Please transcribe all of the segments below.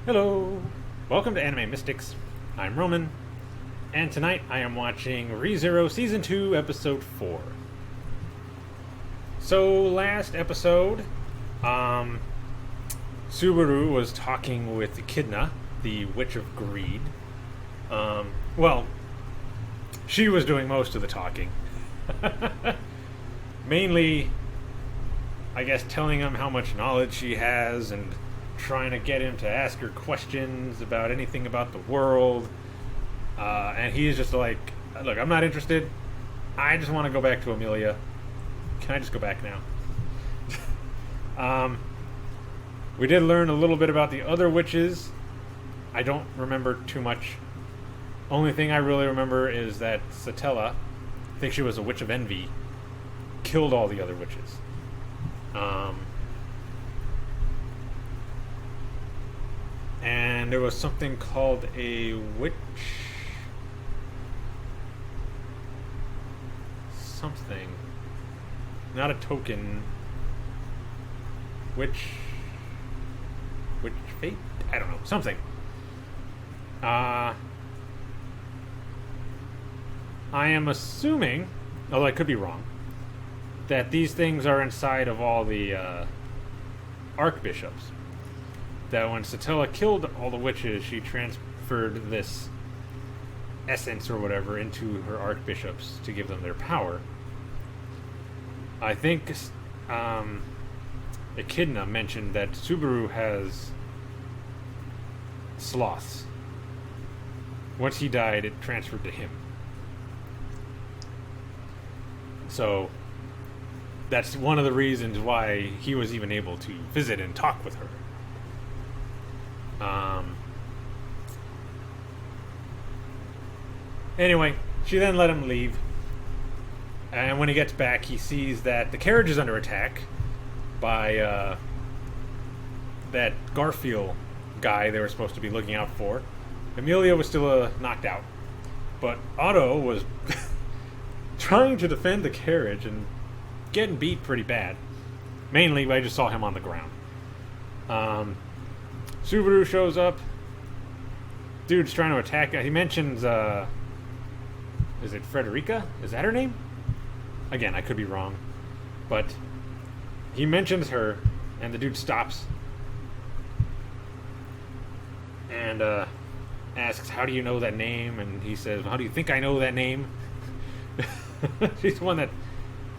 Hello! Welcome to Anime Mystics. I'm Roman, and tonight I am watching ReZero Season 2, Episode 4. So, last episode, Subaru was talking with Echidna, the Witch of Greed. Well, she was doing most of the talking. Mainly, I guess, telling him how much knowledge she has and trying to get him to ask her questions about anything about the world. And he's just like, look, I'm not interested. I just want to go back to Amelia. Can I just go back now? We did learn a little bit about the other witches. I don't remember too much. Only thing I really remember is that Satella, I think she was a witch of envy, killed all the other witches. And there was something called a witch... something. Not a token. Witch fate? I don't know. Something. I am assuming, although I could be wrong, that these things are inside of all the archbishops. That when Satella killed all the witches, she transferred this essence or whatever into her archbishops to give them their power. I think Echidna mentioned that Subaru has sloths. Once he died, it transferred to him. So that's one of the reasons why he was even able to visit and talk with her. Anyway, she then let him leave. And when he gets back, he sees that the carriage is under attack by that Garfield guy they were supposed to be looking out for. Amelia was still knocked out. But Otto was trying to defend the carriage and getting beat pretty bad. Mainly, I just saw him on the ground. Subaru shows up. Dude's trying to attack. He mentions, is it Frederica? Is that her name? Again, I could be wrong. But he mentions her, and the dude stops. And asks, how do you know that name? And he says, how do you think I know that name? She's the one that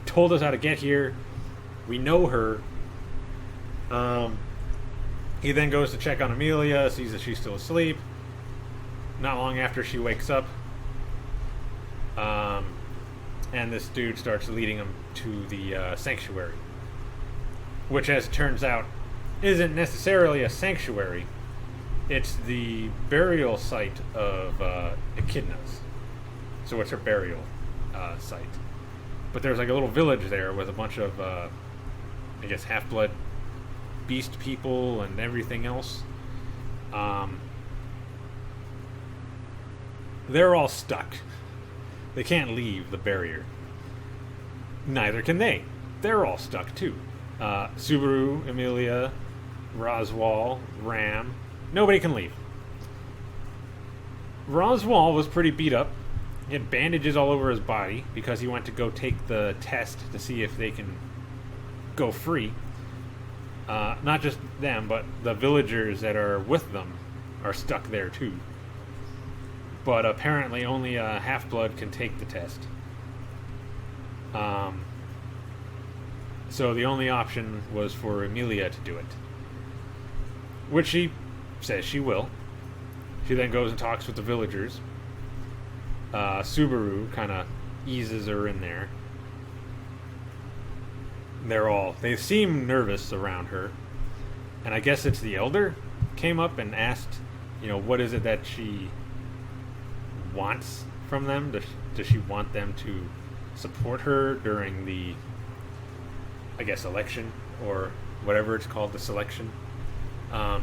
told us how to get here. We know her. He then goes to check on Amelia, sees that she's still asleep. Not long after, she wakes up. And this dude starts leading him to the sanctuary. Which, as it turns out, isn't necessarily a sanctuary. It's the burial site of Echidna's. So it's her burial site. But there's like a little village there with a bunch of, I guess, half-blood beast people and everything else. They're all stuck. They can't leave the barrier. Neither can they. They're all stuck too. Subaru, Amelia, Roswal, Ram. Nobody can leave. Roswal was pretty beat up. He had bandages all over his body because he went to go take the test to see if they can go free. Not just them, but the villagers that are with them are stuck there too. But apparently only a half-blood can take the test. So the only option was for Amelia to do it. Which she says she will. She then goes and talks with the villagers. Subaru kind of eases her in there. They seem nervous around her. And I guess it's the elder came up and asked, what is it that she wants from them? Does she want them to support her during the, I guess, election or whatever it's called, the selection? I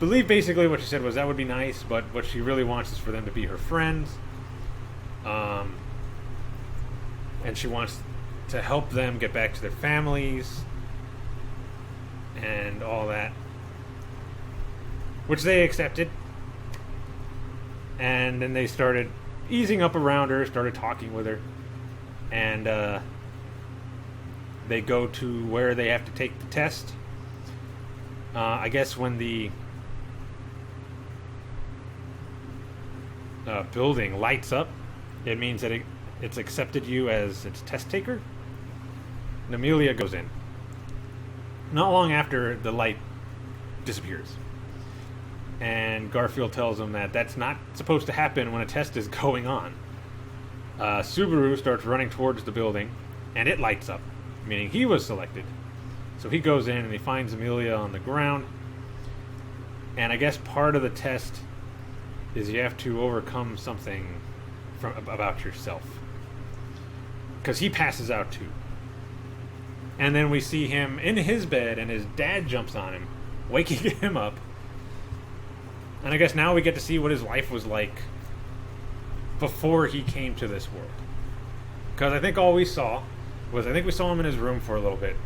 believe basically what she said was that would be nice, but what she really wants is for them to be her friends. And she wants to help them get back to their families. and all that, which they accepted. And then they started easing up around her, started talking with her, and they go to where they have to take the test. I guess when the building lights up, it means that it's accepted you as its test taker. And Amelia goes in. Not long after, the light disappears. And Garfield tells him that that's not supposed to happen when a test is going on. Subaru starts running towards the building, and it lights up, meaning he was selected. So he goes in and he finds Amelia on the ground. And I guess part of the test is you have to overcome something about yourself. Because he passes out too. And then we see him in his bed, and his dad jumps on him, waking him up. And I guess now we get to see what his life was like before he came to this world. Because I think all we saw was, I think we saw him in his room for a little bit.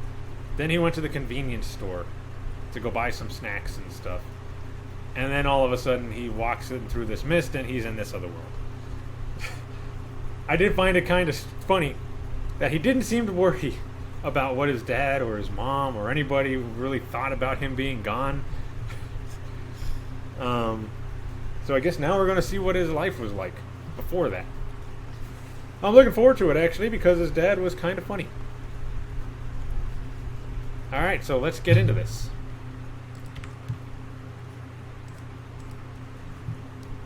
Then he went to the convenience store to go buy some snacks and stuff. And then all of a sudden he walks in through this mist and he's in this other world. I did find it kind of funny that he didn't seem to worry about what his dad or his mom or anybody really thought about him being gone. So I guess now we're going to see what his life was like before that. I'm looking forward to it, actually, because his dad was kind of funny. Alright, so let's get into this.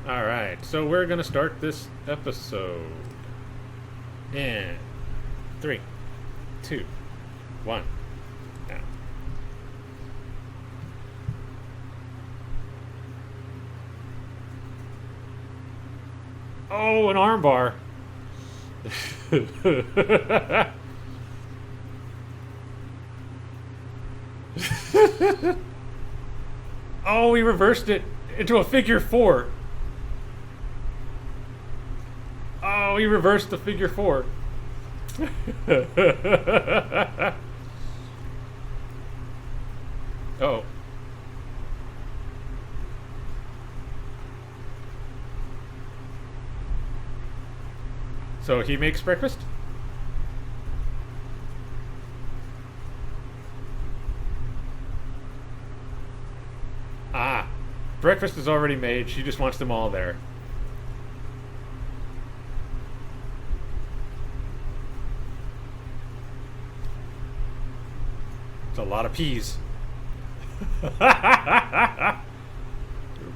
Alright, so we're going to start this episode in 3, 2, 1, now. Oh, an armbar. Oh, we reversed it into a figure 4. Oh, we reversed the figure 4. Oh. So he makes breakfast? Ah, breakfast is already made. She just wants them all there. It's a lot of peas. Your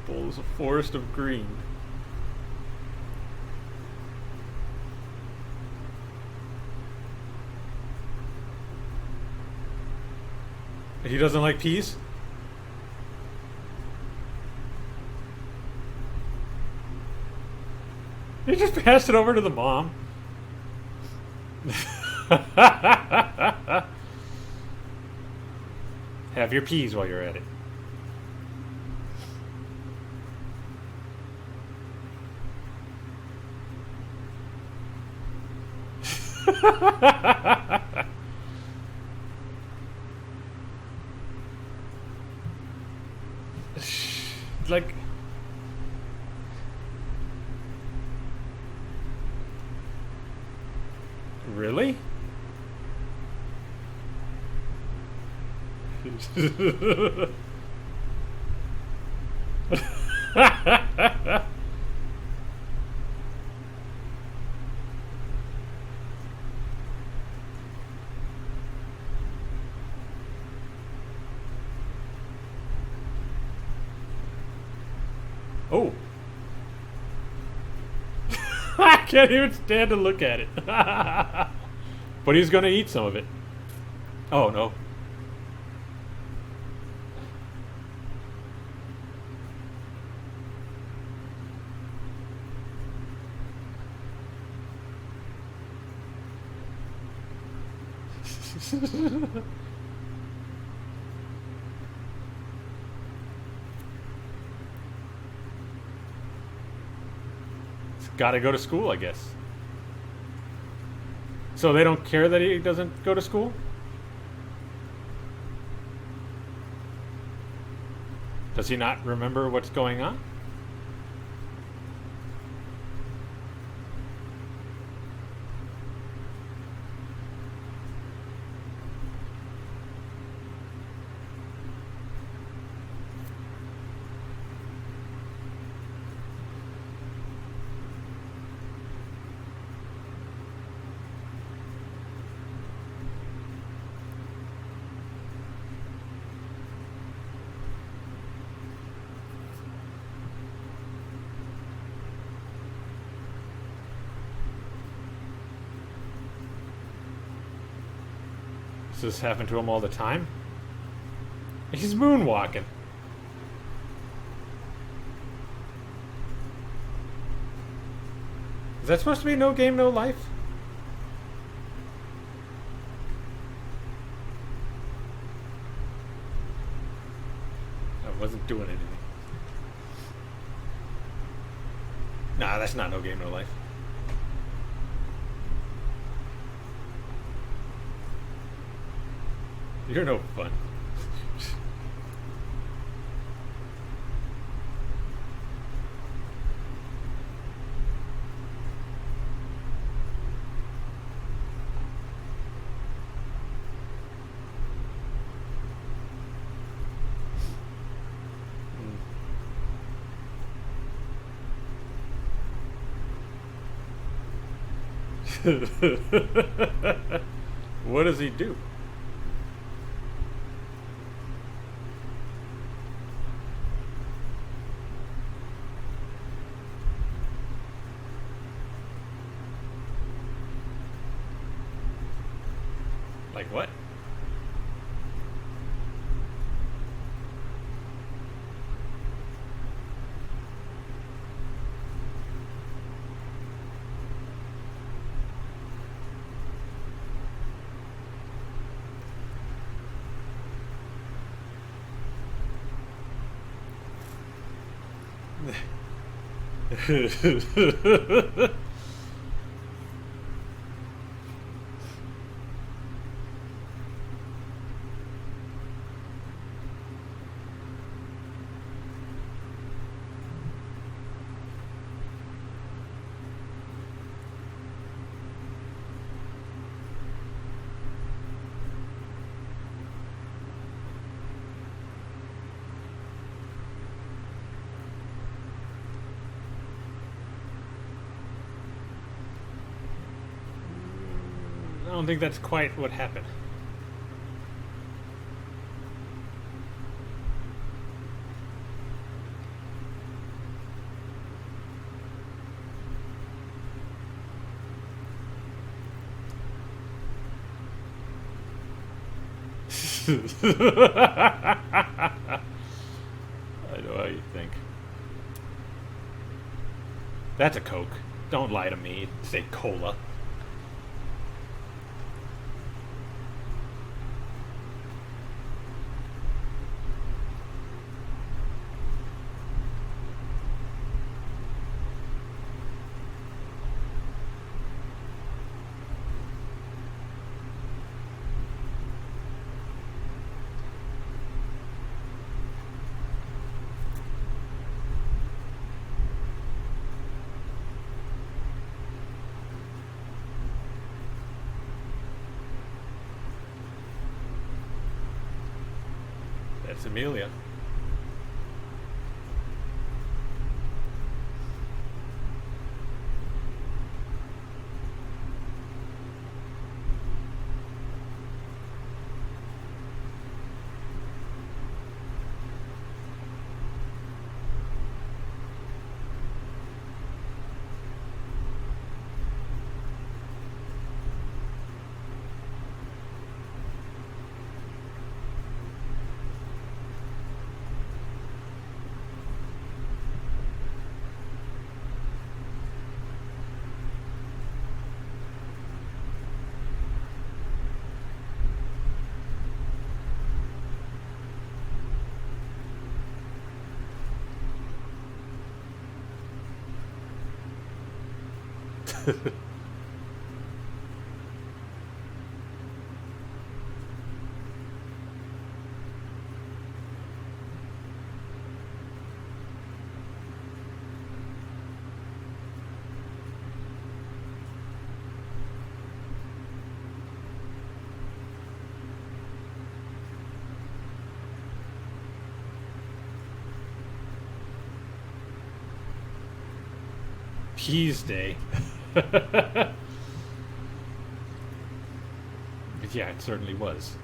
bowl is a forest of green. He doesn't like peas? He just passed it over to the mom. Have your peas while you're at it. Like, really? Oh. I can't even stand to look at it. But he's gonna eat some of it. Oh, no. Gotta go to school, I guess. So they don't care that he doesn't go to school? Does he not remember what's going on? Does this happen to him all the time? He's moonwalking. Is that supposed to be no game, no life? I wasn't doing anything. Nah, that's not no game, no life. You're no fun. What does he do? Like what? I don't think that's quite what happened. I know how you think. That's a Coke. Don't lie to me. Say cola. That's Amelia. Keys Day. But yeah, it certainly was.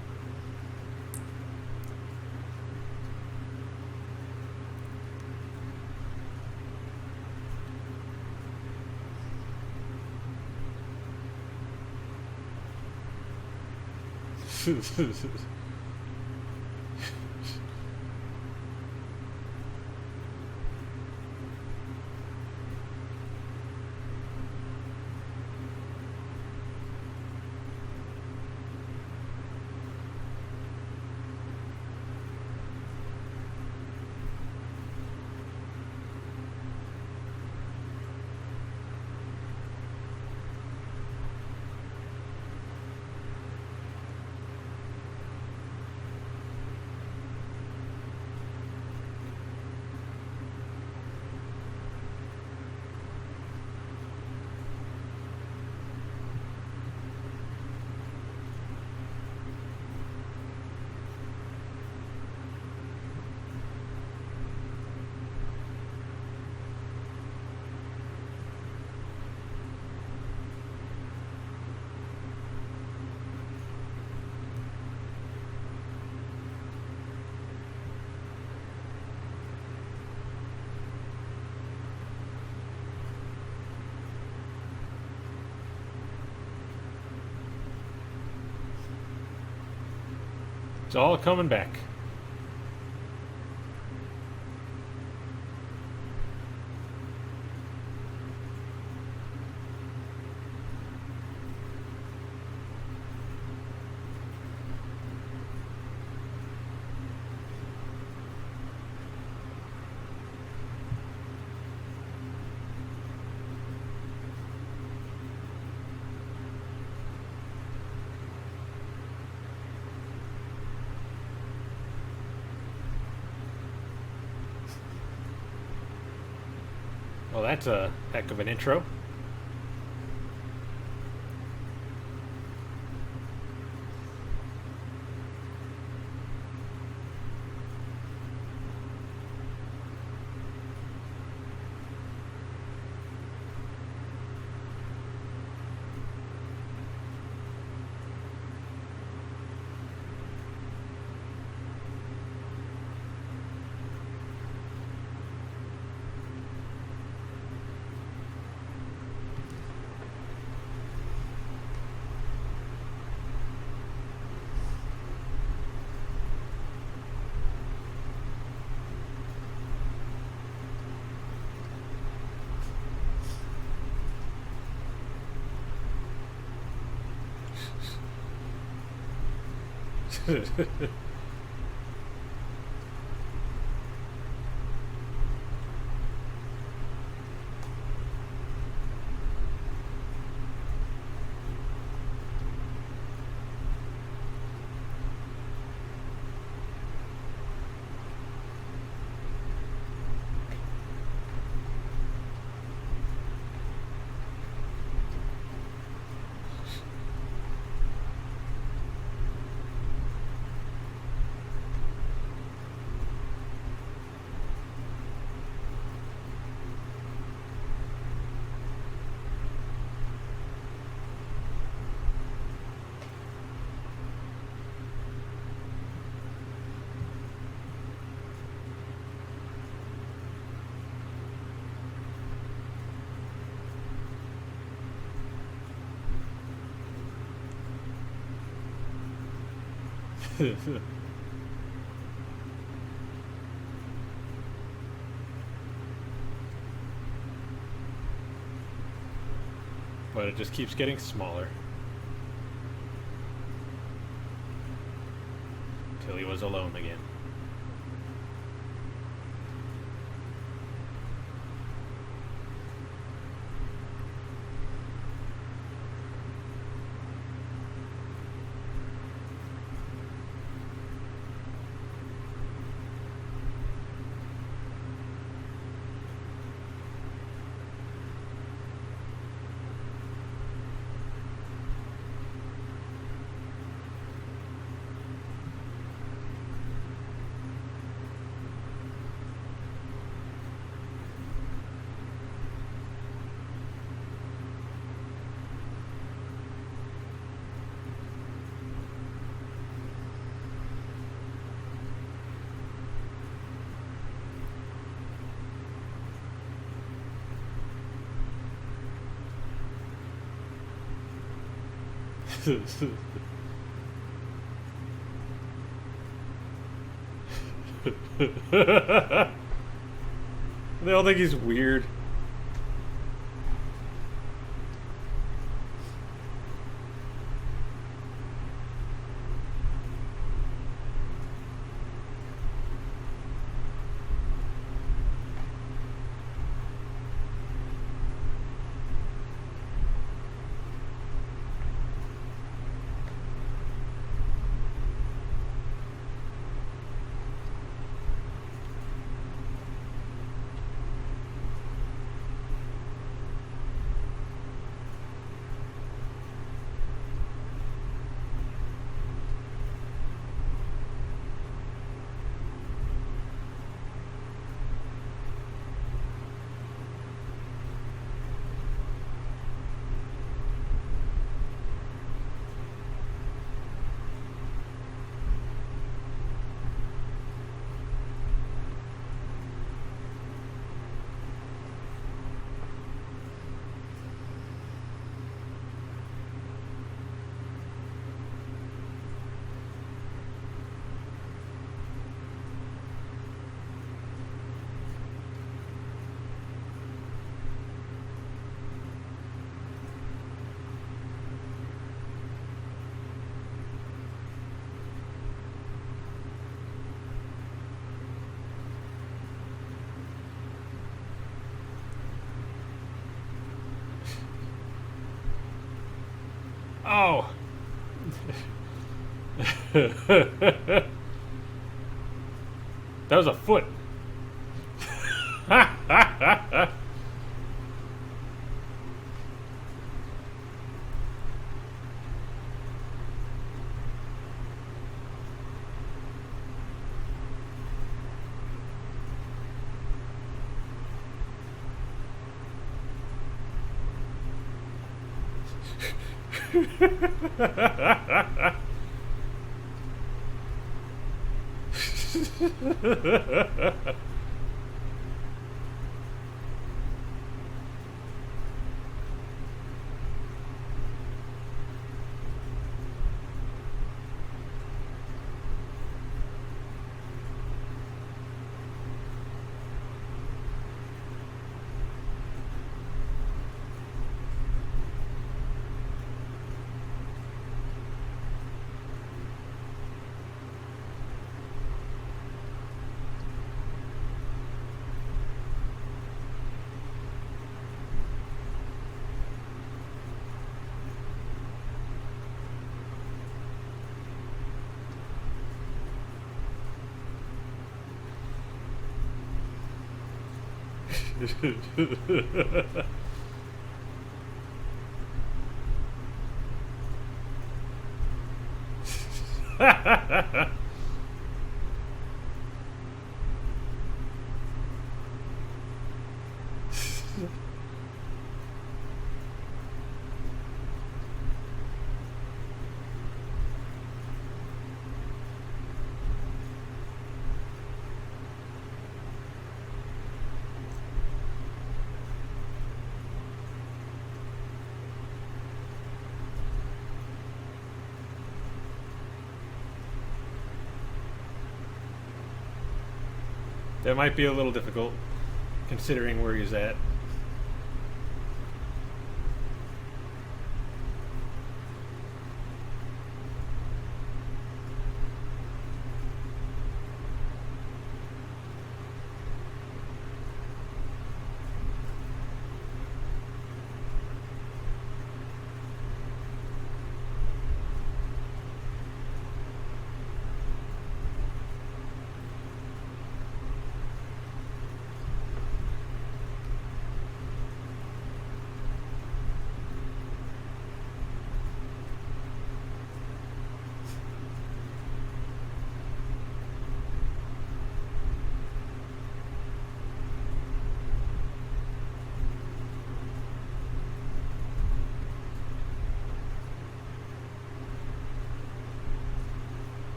It's all coming back. Well, that's a heck of an intro. But it just keeps getting smaller. Till he was alone again. They all think he's weird. Oh. That was a foot. That might be a little difficult, considering where he's at.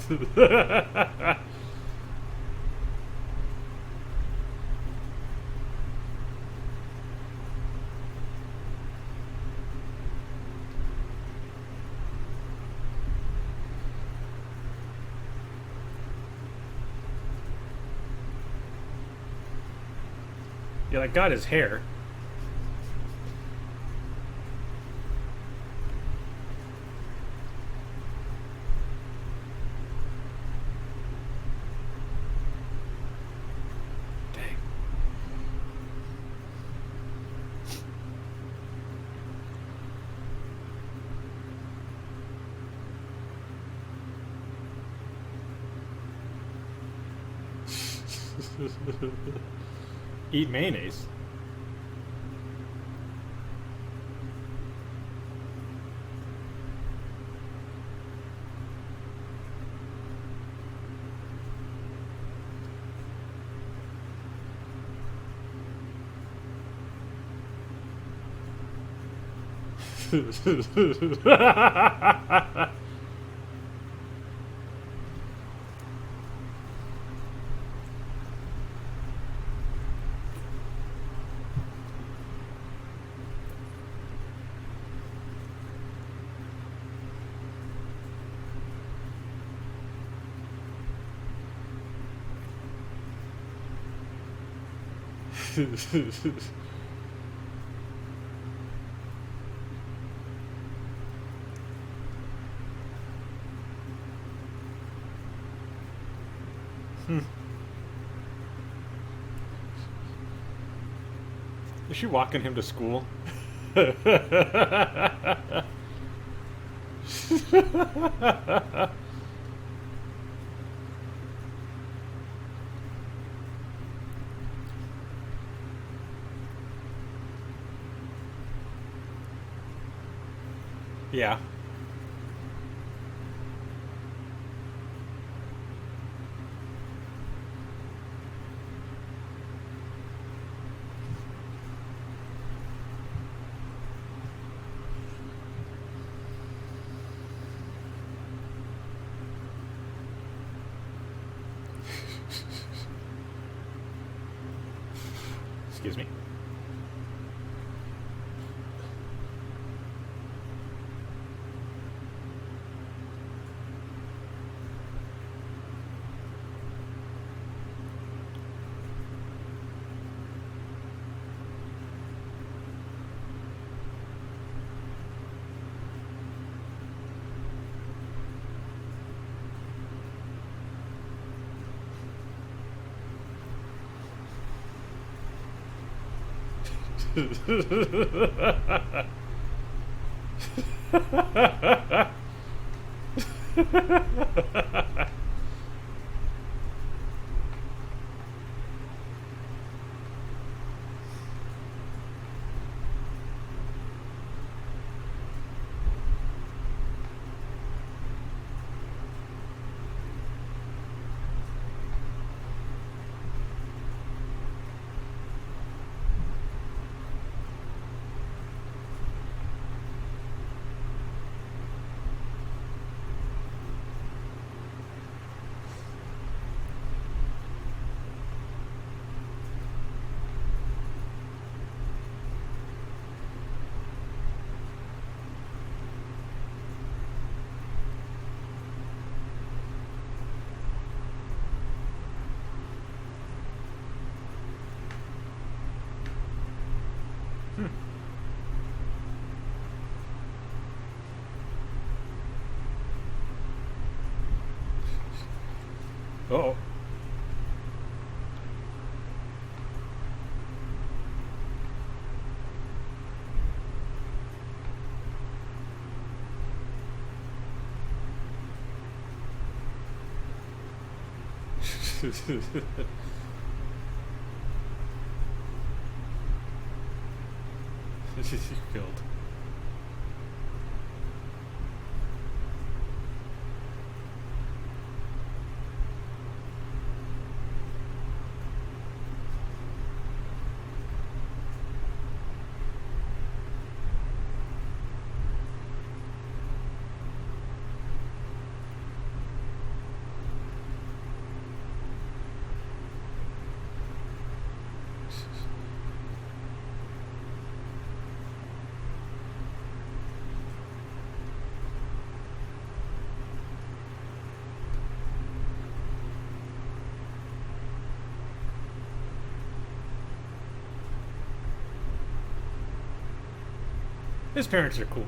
Yeah, like got his hair. Dang. Eat mayonnaise. Is she walking him to school? Yeah. Excuse me. Uh-oh. You killed. His parents are cool.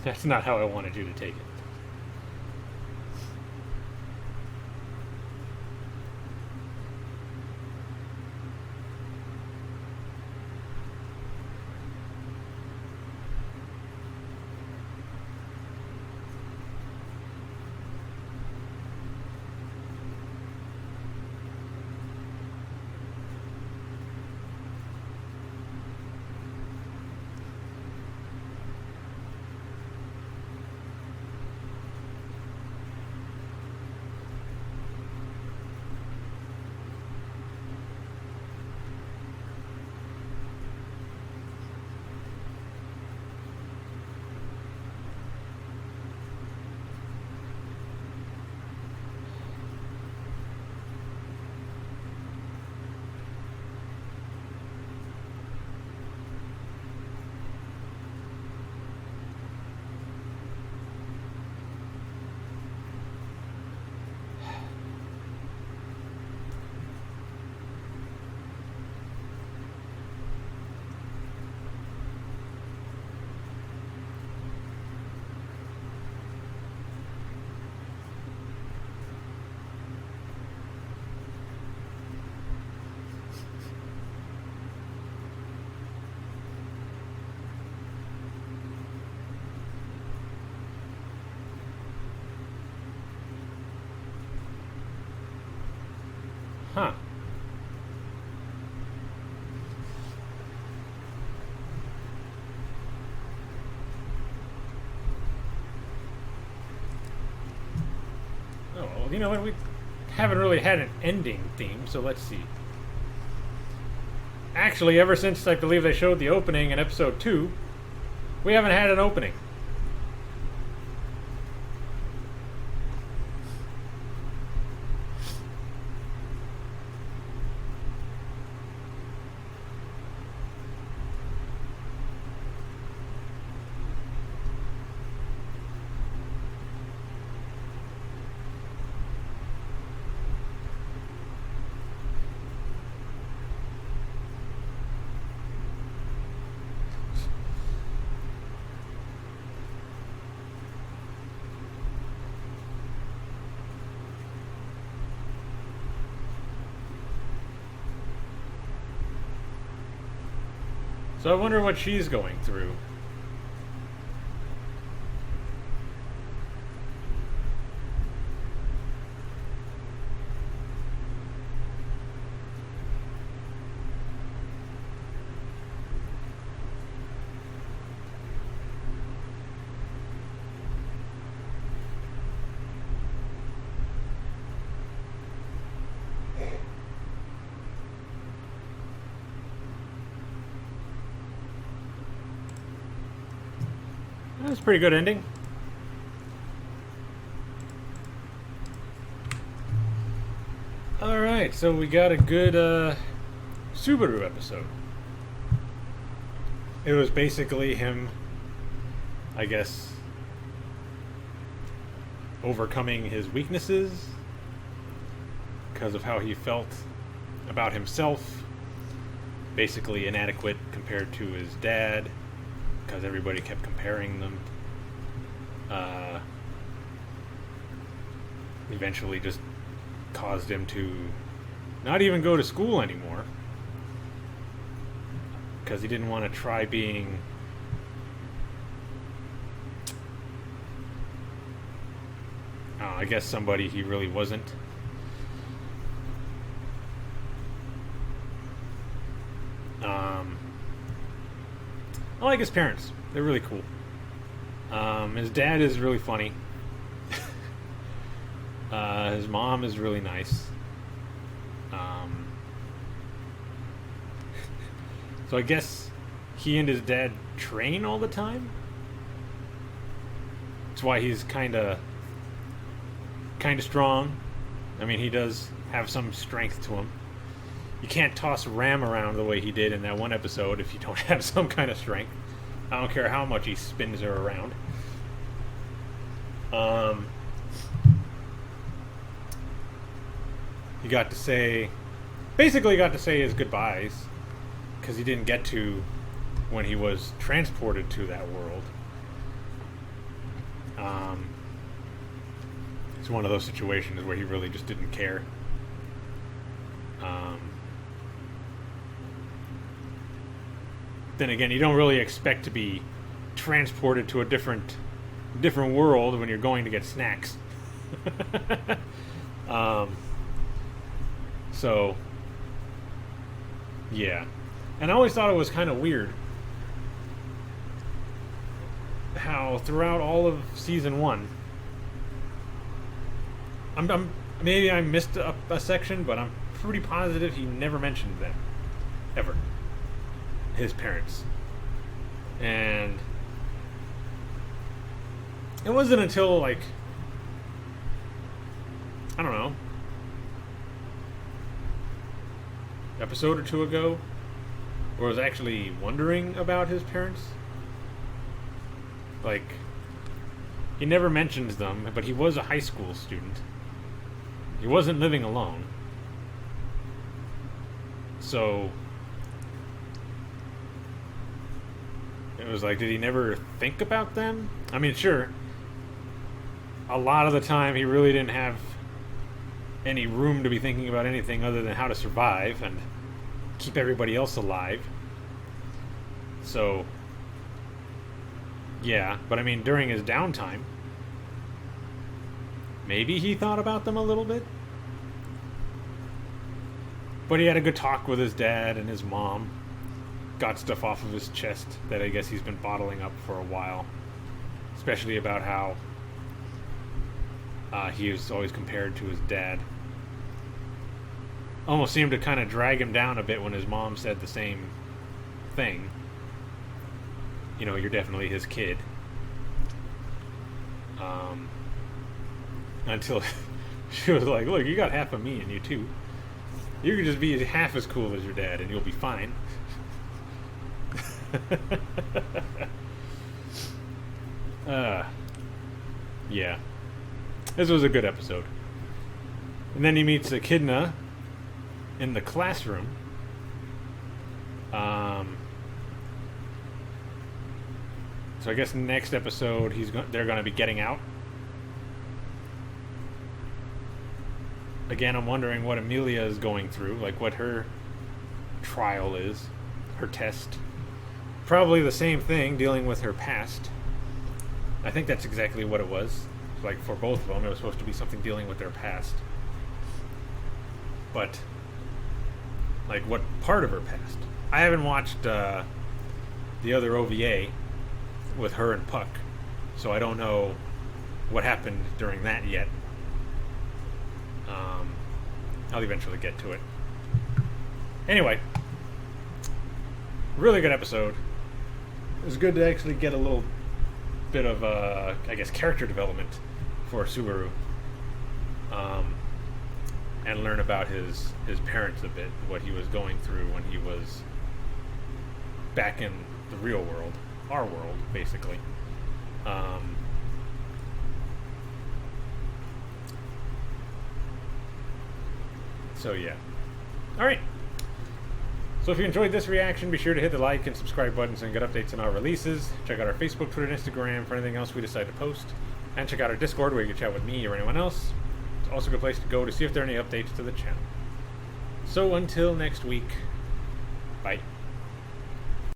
That's not how I wanted you to take it. Huh. Oh, well, you know what? We haven't really had an ending theme, so let's see. Actually, ever since I believe they showed the opening in episode 2, we haven't had an opening. So I wonder what she's going through. That's a pretty good ending. Alright, so we got a good Subaru episode. It was basically him, I guess, overcoming his weaknesses because of how he felt about himself. Basically inadequate compared to his dad because everybody kept comparing them. Eventually just caused him to not even go to school anymore because he didn't want to try being I guess somebody he really wasn't. I like his parents. They're really cool. His dad is really funny. His mom is really nice. So I guess he and his dad train all the time. That's why he's kind of strong. I mean, he does have some strength to him. You can't toss Ram around the way he did in that one episode if you don't have some kind of strength. I don't care how much he spins her around. He got to say his goodbyes because he didn't get to when he was transported to that world. It's one of those situations where he really just didn't care. Then again, you don't really expect to be transported to a different world when you're going to get snacks. So, yeah. And I always thought it was kind of weird how throughout all of season 1, maybe I missed a section, but I'm pretty positive he never mentioned them ever. His parents. And it wasn't until like, I don't know, episode or two ago, where I was actually wondering about his parents. Like, he never mentions them, but he was a high school student. He wasn't living alone. So it was like, did he never think about them? I mean, sure, a lot of the time he really didn't have any room to be thinking about anything other than how to survive and keep everybody else alive. So, yeah, but I mean, during his downtime, maybe he thought about them a little bit. But he had a good talk with his dad and his mom. Got stuff off of his chest that I guess he's been bottling up for a while. Especially about how he was always compared to his dad. Almost seemed to kind of drag him down a bit when his mom said the same thing. You know, you're definitely his kid. Until she was like, look, you got half of me in you too. You can just be half as cool as your dad and you'll be fine. Yeah. This was a good episode. And then he meets Echidna in the classroom. So I guess next episode they're going to be getting out. Again, I'm wondering what Amelia is going through, like what her trial is, her test. Probably the same thing, dealing with her past. I think that's exactly what it was. Like for both of them, it was supposed to be something dealing with their past. But, like, what part of her past? I haven't watched the other OVA with her and Puck, so I don't know what happened during that yet. I'll eventually get to it. Anyway, really good episode. It was good to actually get a little bit of, I guess, character development for Subaru, and learn about his parents a bit, what he was going through when he was back in the real world, our world, basically. So yeah. Alright. So if you enjoyed this reaction, be sure to hit the like and subscribe buttons and get updates on our releases. Check out our Facebook, Twitter, and Instagram for anything else we decide to post. And check out our Discord where you can chat with me or anyone else. It's also a good place to go to see if there are any updates to the channel. So until next week, bye.